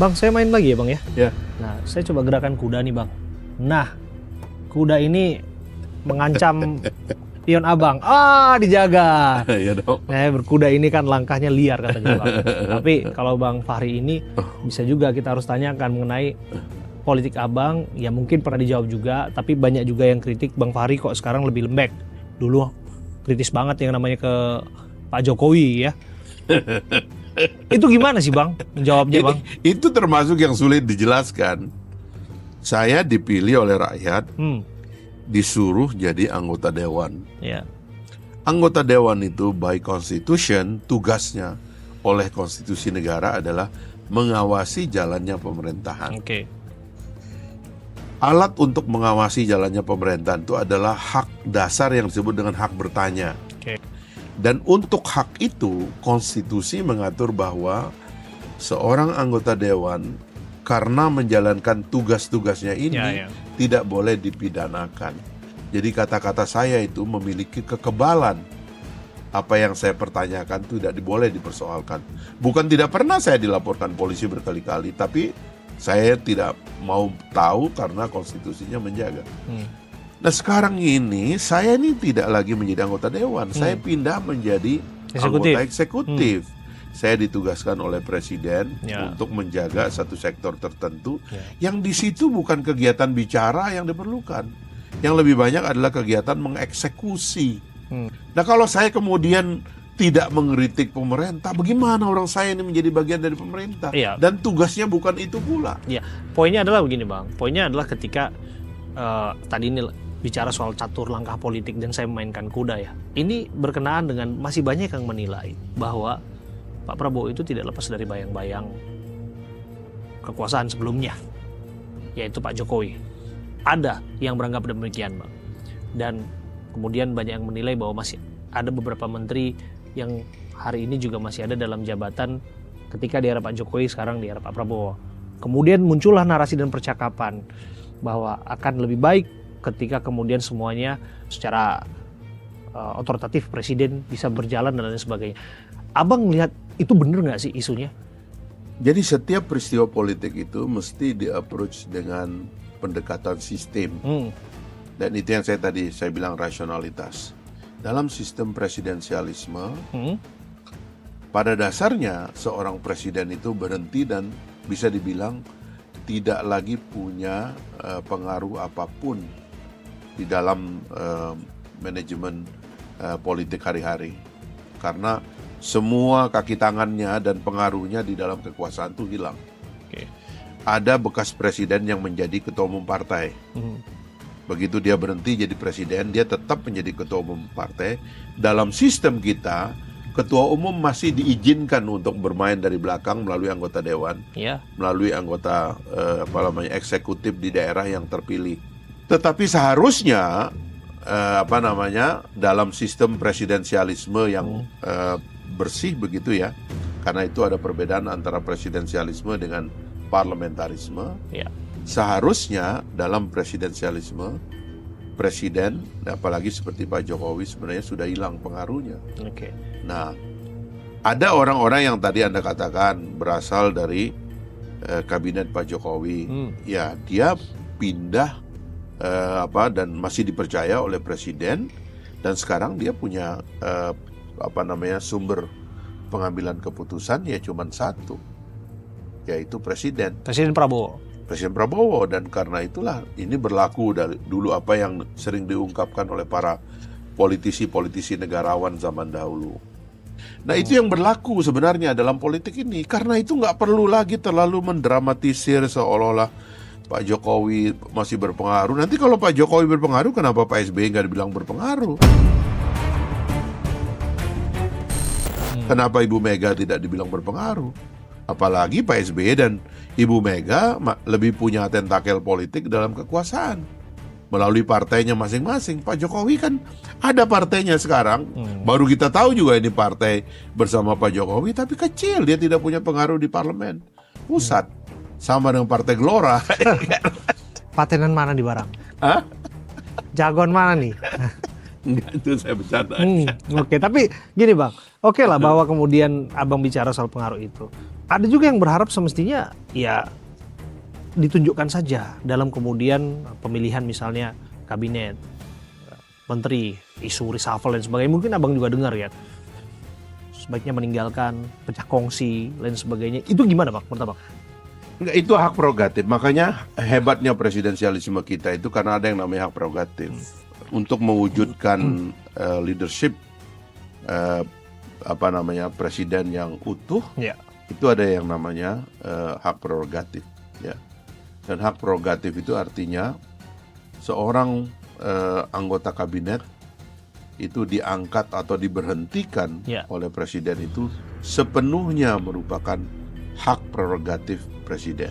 Bang, saya main lagi ya Bang ya? Ya. Nah, saya coba gerakan kuda nih Bang. Nah, kuda ini mengancam pion abang. Dijaga. Ya dong. Nah, berkuda ini kan langkahnya liar katanya Bang. Tapi kalau Bang Fahri ini bisa juga kita harus tanyakan mengenai politik abang. Ya mungkin pernah dijawab juga, tapi banyak juga yang kritik Bang Fahri kok sekarang lebih lembek. Dulu kritis banget yang namanya ke Pak Jokowi ya. Itu gimana sih Bang menjawabnya Bang? Itu termasuk yang sulit dijelaskan. Saya dipilih oleh rakyat, disuruh jadi anggota dewan. Ya. Anggota dewan itu by constitution, tugasnya oleh konstitusi negara adalah mengawasi jalannya pemerintahan. Oke. Alat untuk mengawasi jalannya pemerintahan itu adalah hak dasar yang disebut dengan hak bertanya. Oke. Dan untuk hak itu, konstitusi mengatur bahwa seorang anggota dewan karena menjalankan tugas-tugasnya ini tidak boleh dipidanakan. Jadi kata-kata saya itu memiliki kekebalan. Apa yang saya pertanyakan itu tidak boleh dipersoalkan. Bukan tidak pernah saya dilaporkan polisi berkali-kali, tapi saya tidak mau tahu karena konstitusinya menjaga. Nah sekarang ini saya ini tidak lagi menjadi anggota dewan, saya pindah menjadi anggota eksekutif. Saya ditugaskan oleh presiden untuk menjaga satu sektor tertentu yang di situ bukan kegiatan bicara yang diperlukan. Yang lebih banyak adalah kegiatan mengeksekusi. Nah kalau saya kemudian tidak mengkritik pemerintah, bagaimana orang saya ini menjadi bagian dari pemerintah? Dan tugasnya bukan itu pula. Iya, poinnya adalah begini Bang. Poinnya adalah ketika tadi ini bicara soal catur langkah politik dan saya memainkan kuda ya. Ini berkenaan dengan masih banyak yang menilai bahwa Pak Prabowo itu tidak lepas dari bayang-bayang kekuasaan sebelumnya, yaitu Pak Jokowi. Ada yang beranggap demikian Bang. Dan kemudian banyak yang menilai bahwa masih ada beberapa menteri yang hari ini juga masih ada dalam jabatan ketika di era Pak Jokowi, sekarang di era Pak Prabowo. Kemudian muncullah narasi dan percakapan bahwa akan lebih baik ketika kemudian semuanya secara otoritatif presiden bisa berjalan dan lain sebagainya. Abang melihat itu benar nggak sih isunya? Jadi setiap peristiwa politik itu mesti di-approach dengan pendekatan sistem. Dan itu yang saya bilang rasionalitas. Dalam sistem presidensialisme, pada dasarnya seorang presiden itu berhenti dan bisa dibilang tidak lagi punya pengaruh apapun di dalam manajemen politik hari-hari, karena semua kaki tangannya dan pengaruhnya di dalam kekuasaan itu hilang. Ada bekas presiden yang menjadi ketua umum partai. Begitu dia berhenti jadi presiden, dia tetap menjadi ketua umum partai. Dalam sistem kita, ketua umum masih diizinkan untuk bermain dari belakang melalui anggota dewan, melalui anggota eksekutif di daerah yang terpilih. Tetapi seharusnya dalam sistem presidensialisme yang bersih begitu ya, karena itu ada perbedaan antara presidensialisme dengan parlamentarisme. Seharusnya dalam presidensialisme, presiden, apalagi seperti Pak Jokowi sebenarnya sudah hilang pengaruhnya. Nah, ada orang-orang yang tadi Anda katakan berasal dari kabinet Pak Jokowi. Ya, dia pindah dan masih dipercaya oleh presiden, dan sekarang dia punya sumber pengambilan keputusan ya cuma satu, yaitu Presiden Prabowo. Dan karena itulah ini berlaku dari dulu apa yang sering diungkapkan oleh para politisi negarawan zaman dahulu. Nah itu yang berlaku sebenarnya dalam politik ini. Karena itu nggak perlu lagi terlalu mendramatisir seolah-olah Pak Jokowi masih berpengaruh. Nanti kalau Pak Jokowi berpengaruh, kenapa Pak SBY nggak dibilang berpengaruh? Kenapa Ibu Mega tidak dibilang berpengaruh? Apalagi Pak SBY dan Ibu Mega lebih punya tentakel politik dalam kekuasaan melalui partainya masing-masing. Pak Jokowi kan ada partainya sekarang, baru kita tahu juga ini partai bersama Pak Jokowi, tapi kecil, dia tidak punya pengaruh di parlemen pusat. Sama dengan Partai Gelora. Patenan mana di barang? Jagoan mana nih? Enggak, itu saya bercanda. Oke, tapi gini Bang, oke lah bahwa kemudian Abang bicara soal pengaruh itu. ada juga yang berharap semestinya ya ditunjukkan saja dalam kemudian pemilihan misalnya kabinet, menteri, isu reshuffle dan sebagainya. Mungkin abang juga dengar ya, sebaiknya meninggalkan, pecah kongsi, lain sebagainya. Itu gimana Pak, menurut Abang? Enggak, itu hak prerogatif. Makanya hebatnya presidensialisme kita itu karena ada yang namanya hak prerogatif. Untuk mewujudkan leadership presiden yang utuh, itu ada yang namanya hak prerogatif. Ya. Dan hak prerogatif itu artinya seorang anggota kabinet itu diangkat atau diberhentikan oleh presiden itu sepenuhnya merupakan hak prerogatif presiden.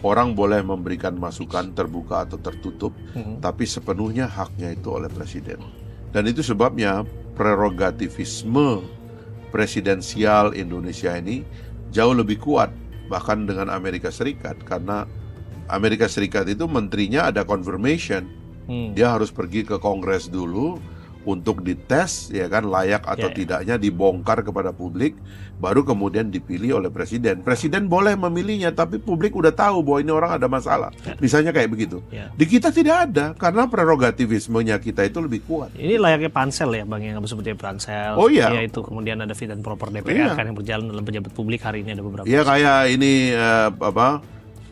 Orang boleh memberikan masukan terbuka atau tertutup, tapi sepenuhnya haknya itu oleh presiden. Dan itu sebabnya prerogativisme presidensial Indonesia ini jauh lebih kuat bahkan dengan Amerika Serikat, karena Amerika Serikat itu menterinya ada confirmation, dia harus pergi ke Kongres dulu untuk dites, ya kan, layak atau tidaknya, dibongkar kepada publik, baru kemudian dipilih oleh presiden. Presiden boleh memilihnya, tapi publik udah tahu bahwa ini orang ada masalah. Misalnya kayak begitu. Di kita tidak ada, karena prerogativismenya kita itu lebih kuat. Ini layaknya pansel ya Bang, yang sebutnya pansel. Ya itu kemudian ada fit and proper DPR kan yang berjalan dalam pejabat publik hari ini ada beberapa. Iya, kayak ini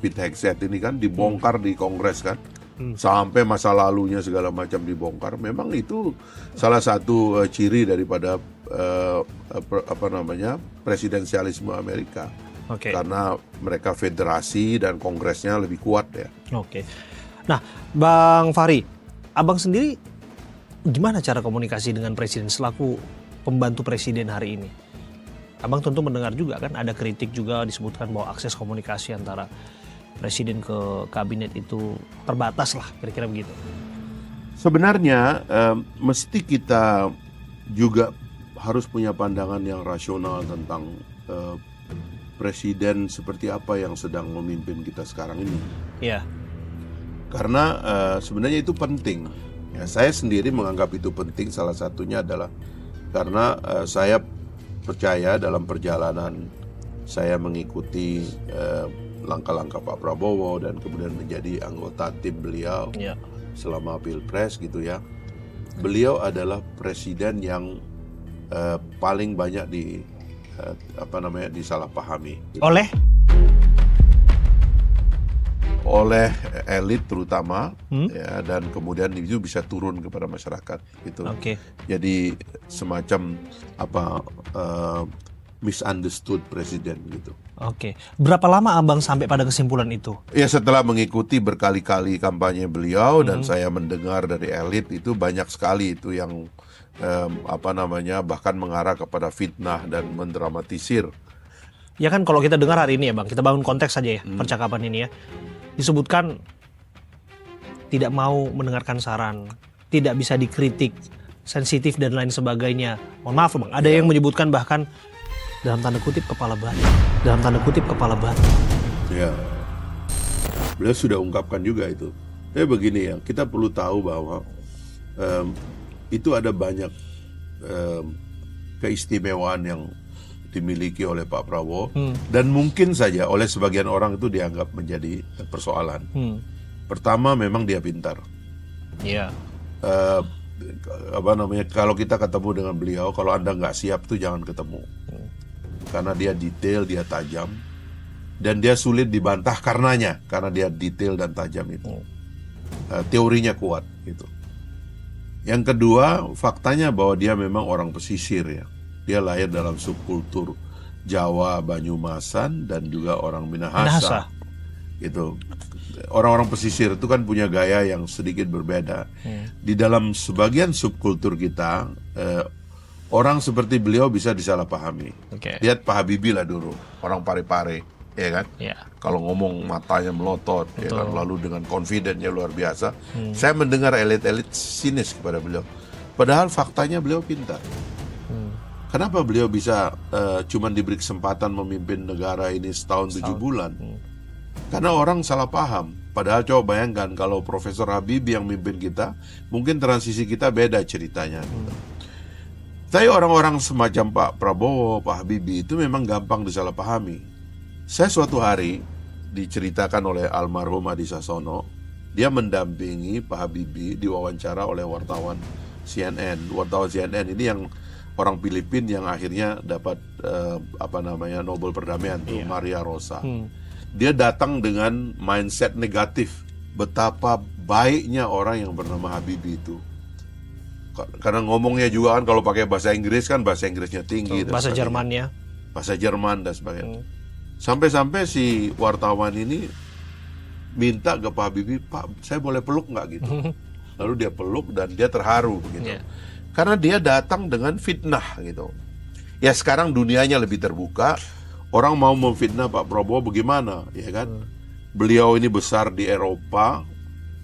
Pete Hegseth ini kan dibongkar di Kongres kan. Sampai masa lalunya segala macam dibongkar. Memang itu salah satu ciri daripada presidensialisme Amerika. Karena mereka federasi dan kongresnya lebih kuat ya. Nah, Bang Fahri, abang sendiri gimana cara komunikasi dengan presiden selaku pembantu presiden hari ini? Abang tentu mendengar juga kan ada kritik juga disebutkan bahwa akses komunikasi antara presiden ke kabinet itu terbatas lah, kira-kira begitu. Sebenarnya mesti kita juga harus punya pandangan yang rasional tentang presiden seperti apa yang sedang memimpin kita sekarang ini. Karena sebenarnya itu penting. Ya, saya sendiri menganggap itu penting. Salah satunya adalah karena saya percaya dalam perjalanan saya mengikuti langkah-langkah Pak Prabowo dan kemudian menjadi anggota tim beliau selama Pilpres gitu ya. Beliau adalah presiden yang paling banyak disalahpahami gitu. Oleh elit terutama ya, dan kemudian itu bisa turun kepada masyarakat gitu. Jadi semacam misunderstood presiden gitu. Berapa lama abang sampai pada kesimpulan itu? Ya, setelah mengikuti berkali-kali kampanye beliau dan saya mendengar dari elit itu banyak sekali itu yang bahkan mengarah kepada fitnah dan mendramatisir. Ya kan, kalau kita dengar hari ini ya Bang, kita bangun konteks saja ya percakapan ini ya. Disebutkan tidak mau mendengarkan saran, tidak bisa dikritik, sensitif dan lain sebagainya. Mohon maaf Bang, ada yang menyebutkan bahkan dalam tanda kutip kepala batu. Ya, beliau sudah ungkapkan juga itu. Begini ya, kita perlu tahu bahwa itu ada banyak keistimewaan yang dimiliki oleh Pak Prabowo dan mungkin saja oleh sebagian orang itu dianggap menjadi persoalan. Pertama, memang dia pintar. Kalau kita ketemu dengan beliau, kalau Anda nggak siap tuh jangan ketemu. Karena dia detail, dia tajam, dan dia sulit dibantah karena dia detail dan tajam itu. Teorinya kuat gitu. Yang kedua, faktanya bahwa dia memang orang pesisir ya. Dia lahir dalam subkultur Jawa, Banyumasan, dan juga orang Minahasa. Gitu. Orang-orang pesisir itu kan punya gaya yang sedikit berbeda. Di dalam sebagian subkultur kita, orang seperti beliau bisa disalahpahami. Lihat Pak Habibie lah dulu, orang Parepare, ya kan? Kalau ngomong matanya melotot, ya kan? Lalu dengan confident-nya luar biasa. Saya mendengar elit-elit sinis kepada beliau. Padahal faktanya beliau pintar. Kenapa beliau bisa cuma diberi kesempatan memimpin negara ini setahun 7 bulan? Karena orang salah paham. Padahal coba bayangkan kalau Profesor Habibie yang mimpin kita, mungkin transisi kita beda ceritanya. Tapi orang-orang semacam Pak Prabowo, Pak Habibie itu memang gampang disalahpahami. Saya suatu hari diceritakan oleh almarhum Adi Sasono, dia mendampingi Pak Habibie diwawancara oleh wartawan CNN. Wartawan CNN ini yang orang Filipina yang akhirnya dapat Nobel Perdamaian tuh, Maria Rosa. Dia datang dengan mindset negatif, betapa baiknya orang yang bernama Habibie itu. Karena ngomongnya juga kan kalau pakai bahasa Inggris kan bahasa Inggrisnya tinggi, bahasa Jermannya, bahasa Jerman dan sebagainya. Sampai-sampai si wartawan ini minta ke Pak Habibie, Pak, saya boleh peluk nggak gitu? Lalu dia peluk dan dia terharu gitu. Karena dia datang dengan fitnah gitu. Ya sekarang dunianya lebih terbuka, orang mau memfitnah Pak Prabowo bagaimana, ya kan? Beliau ini besar di Eropa,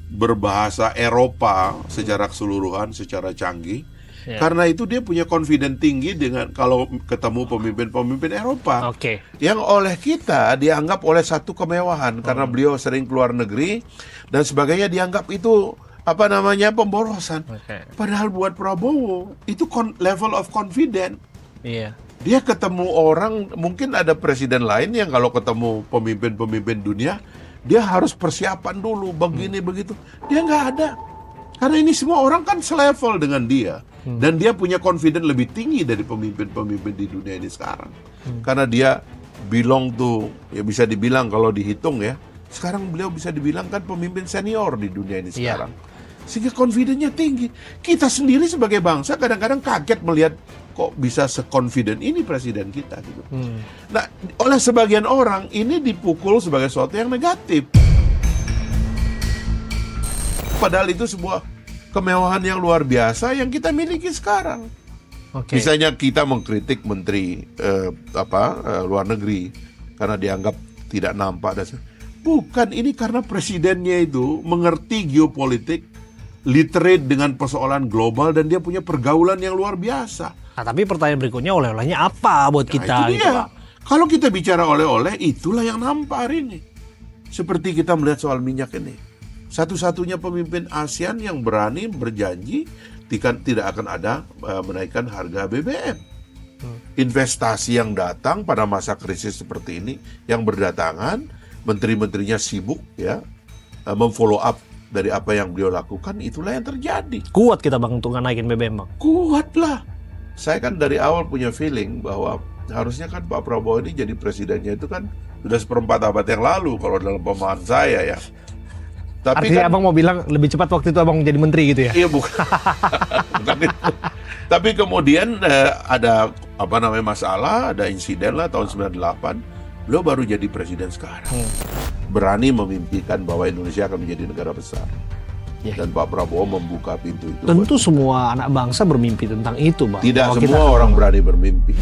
berbahasa Eropa secara keseluruhan, secara canggih. Karena itu dia punya confidence tinggi dengan kalau ketemu pemimpin-pemimpin Eropa. Yang oleh kita dianggap oleh satu kemewahan karena beliau sering keluar negeri dan sebagainya, dianggap itu pemborosan. Padahal buat Prabowo itu level of confidence. Dia ketemu orang, mungkin ada presiden lain yang kalau ketemu pemimpin-pemimpin dunia dia harus persiapan dulu begini begitu. Dia nggak ada. Karena ini semua orang kan selevel dengan dia. Dan dia punya confidence lebih tinggi dari pemimpin-pemimpin di dunia ini sekarang. Karena dia belong tuh, ya bisa dibilang kalau dihitung ya, sekarang beliau bisa dibilang kan pemimpin senior di dunia ini sekarang. Sehingga confidence-nya tinggi. Kita sendiri sebagai bangsa kadang-kadang kaget melihat kok bisa se-confident ini presiden kita gitu. Nah, oleh sebagian orang ini dipukul sebagai sesuatu yang negatif. Padahal itu sebuah kemewahan yang luar biasa yang kita miliki sekarang. Misalnya kita mengkritik menteri luar negeri karena dianggap tidak nampak dan bukan, ini karena presidennya itu mengerti geopolitik, literate dengan persoalan global dan dia punya pergaulan yang luar biasa. Nah, tapi pertanyaan berikutnya, oleh-olehnya apa buat kita? Itu dia. Gitu, Pak. Kalau kita bicara oleh-oleh, itulah yang nampak hari ini. Seperti kita melihat soal minyak ini. Satu-satunya pemimpin ASEAN yang berani berjanji tidak akan ada menaikkan harga BBM. Investasi yang datang pada masa krisis seperti ini, yang berdatangan, menteri-menterinya sibuk ya memfollow up dari apa yang beliau lakukan, itulah yang terjadi. Kuat kita Bang untuk naikin BBM Bang? Kuat lah. Saya kan dari awal punya feeling bahwa harusnya kan Pak Prabowo ini jadi presidennya itu kan sudah seperempat abad yang lalu kalau dalam pemahaman saya ya. Tapi artinya kan, Abang mau bilang lebih cepat waktu itu Abang jadi menteri gitu ya? Iya bukan. Bukan itu. Tapi kemudian ada masalah, ada insiden lah tahun 98. Beliau baru jadi presiden sekarang. Berani memimpikan bahwa Indonesia akan menjadi negara besar. Dan Pak Prabowo membuka pintu itu. Tentu semua anak bangsa bermimpi tentang itu, Bang. Tidak semua orang berani bermimpi.